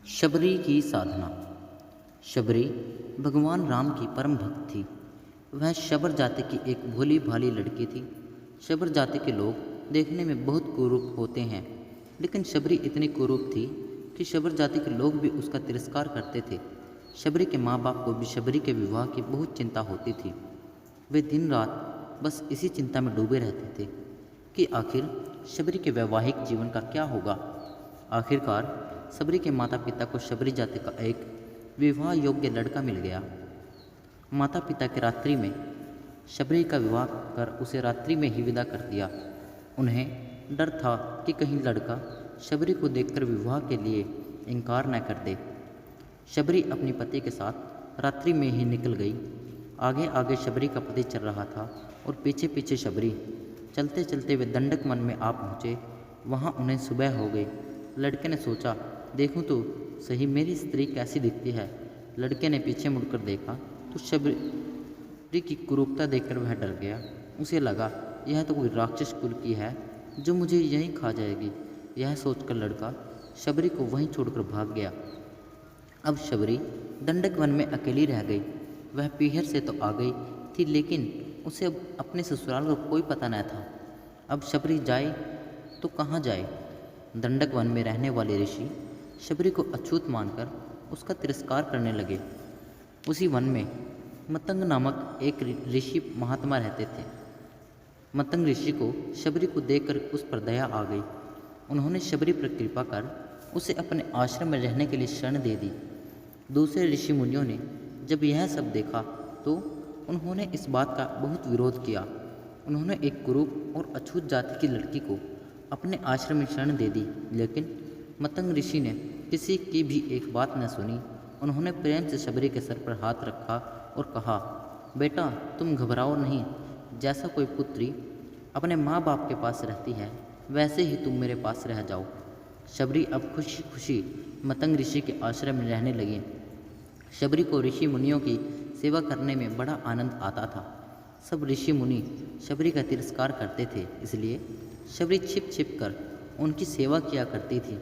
शबरी की साधना। शबरी भगवान राम की परम भक्त थी। वह शबर जाति की एक भोली भाली लड़की थी। शबर जाति के लोग देखने में बहुत कुरूप होते हैं, लेकिन शबरी इतनी कुरूप थी कि शबर जाति के लोग भी उसका तिरस्कार करते थे। शबरी के माँ बाप को भी शबरी के विवाह की बहुत चिंता होती थी। वे दिन रात बस इसी चिंता में डूबे रहते थे कि आखिर शबरी के वैवाहिक जीवन का क्या होगा। आखिरकार शबरी के माता पिता को शबरी जाति का एक विवाह योग्य लड़का मिल गया। माता पिता के रात्रि में शबरी का विवाह कर उसे रात्रि में ही विदा कर दिया। उन्हें डर था कि कहीं लड़का शबरी को देखकर विवाह के लिए इनकार न कर दे। शबरी अपने पति के साथ रात्रि में ही निकल गई। आगे आगे शबरी का पति चल रहा था और पीछे पीछे शबरी। चलते चलते वे दंडक वन में आ पहुँचे। वहाँ उन्हें सुबह हो गई। लड़के ने सोचा, देखूं तो सही मेरी स्त्री कैसी दिखती है। लड़के ने पीछे मुड़कर देखा तो शबरी की कुरूपता देखकर वह डर गया। उसे लगा, यह तो कोई राक्षस कुल की है जो मुझे यहीं खा जाएगी। यह सोचकर लड़का शबरी को वहीं छोड़कर भाग गया। अब शबरी दंडक वन में अकेली रह गई। वह पीहर से तो आ गई थी, लेकिन उसे अब अपने ससुराल का कोई पता न था। अब शबरी जाए तो कहाँ जाए। दंडक वन में रहने वाले ऋषि शबरी को अछूत मानकर उसका तिरस्कार करने लगे। उसी वन में मतंग नामक एक ऋषि महात्मा रहते थे। मतंग ऋषि को शबरी को देखकर उस पर दया आ गई। उन्होंने शबरी पर कृपा कर उसे अपने आश्रम में रहने के लिए शरण दे दी। दूसरे ऋषि मुनियों ने जब यह सब देखा तो उन्होंने इस बात का बहुत विरोध किया। उन्होंने एक कुरूप और अछूत जाति की लड़की को अपने आश्रम में शरण दे दी, लेकिन मतंग ऋषि ने किसी की भी एक बात न सुनी। उन्होंने प्रेम से शबरी के सर पर हाथ रखा और कहा, बेटा तुम घबराओ नहीं। जैसा कोई पुत्री अपने माँ बाप के पास रहती है, वैसे ही तुम मेरे पास रह जाओ। शबरी अब खुशी खुशी मतंग ऋषि के आश्रम में रहने लगी। शबरी को ऋषि मुनियों की सेवा करने में बड़ा आनंद आता था। सब ऋषि मुनि शबरी का तिरस्कार करते थे, इसलिए शबरी छिप छिप कर उनकी सेवा किया करती थी।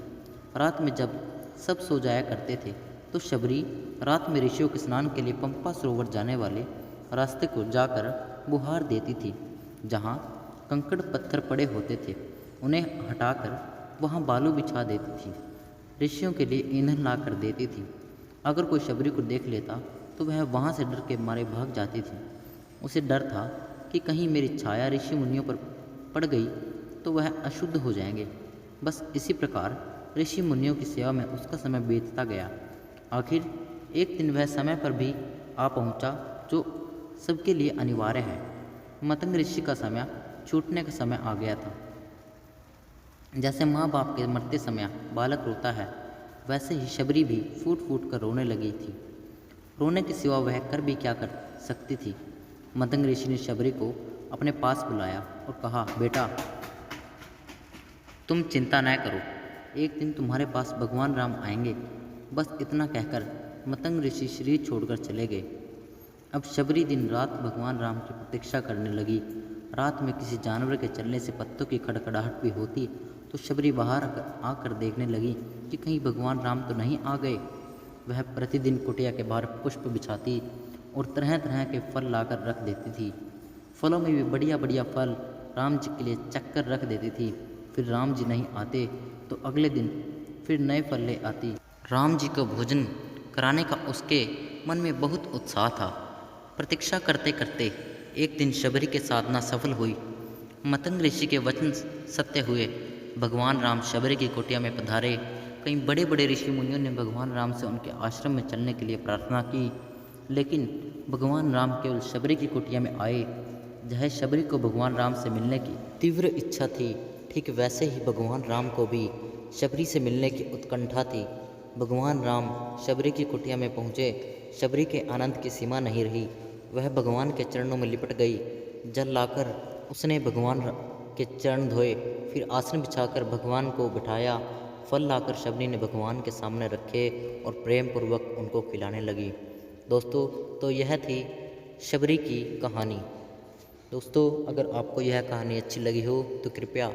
रात में जब सब सो जाया करते थे तो शबरी रात में ऋषियों के स्नान के लिए पंपा सरोवर जाने वाले रास्ते को जाकर बुहार देती थी। जहाँ कंकड़ पत्थर पड़े होते थे उन्हें हटाकर वहाँ बालू बिछा देती थी। ऋषियों के लिए ईंधन ला कर देती थी। अगर कोई शबरी को देख लेता तो वह वहाँ से डर के मारे भाग जाती थी। उसे डर था कि कहीं मेरी छाया ऋषि मुनियों पर पड़ गई तो वह अशुद्ध हो जाएंगे। बस इसी प्रकार ऋषि मुनियों की सेवा में उसका समय बीतता गया। आखिर एक दिन वह समय पर भी आ पहुंचा जो सबके लिए अनिवार्य है। मतंग ऋषि का समय छूटने का समय आ गया था। जैसे माँ बाप के मरते समय बालक रोता है, वैसे ही शबरी भी फूट फूट कर रोने लगी थी। रोने के सिवा वह कर भी क्या कर सकती थी। मतंग ऋषि ने शबरी को अपने पास बुलाया और कहा, बेटा तुम चिंता न करो, एक दिन तुम्हारे पास भगवान राम आएंगे। बस इतना कहकर मतंग ऋषि शरीर छोड़कर चले गए। अब शबरी दिन रात भगवान राम की प्रतीक्षा करने लगी। रात में किसी जानवर के चलने से पत्तों की खड़खड़ाहट भी होती तो शबरी बाहर आकर देखने लगी कि कहीं भगवान राम तो नहीं आ गए। वह प्रतिदिन कुटिया के बाहर पुष्प बिछाती और तरह तरह के फल लाकर रख देती थी। फलों में भी बढ़िया बढ़िया फल राम जी के लिए चक्कर रख देती थी। फिर राम जी नहीं आते तो अगले दिन फिर नए फल ले आती। राम जी को भोजन कराने का उसके मन में बहुत उत्साह था। प्रतीक्षा करते करते एक दिन शबरी की साधना सफल हुई। मतंग ऋषि के वचन सत्य हुए। भगवान राम शबरी की कुटिया में पधारे। कई बड़े बड़े ऋषि मुनियों ने भगवान राम से उनके आश्रम में चलने के लिए प्रार्थना की, लेकिन भगवान राम केवल शबरी की कुटिया में आए। जहाँ शबरी को भगवान राम से मिलने की तीव्र इच्छा थी, ठीक वैसे ही भगवान राम को भी शबरी से मिलने की उत्कंठा थी। भगवान राम शबरी की कुटिया में पहुँचे। शबरी के आनंद की सीमा नहीं रही। वह भगवान के चरणों में लिपट गई। जल लाकर उसने भगवान के चरण धोए, फिर आसन बिछाकर भगवान को बिठाया। फल लाकर शबरी ने भगवान के सामने रखे और प्रेम पूर्वक उनको खिलाने लगी। दोस्तों, तो यह थी शबरी की कहानी। दोस्तों, अगर आपको यह कहानी अच्छी लगी हो तो कृपया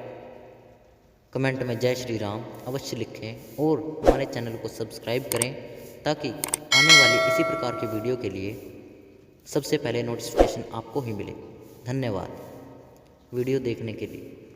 कमेंट में जय श्री राम अवश्य लिखें और हमारे चैनल को सब्सक्राइब करें ताकि आने वाली इसी प्रकार की वीडियो के लिए सबसे पहले नोटिफिकेशन आपको ही मिले। धन्यवाद वीडियो देखने के लिए।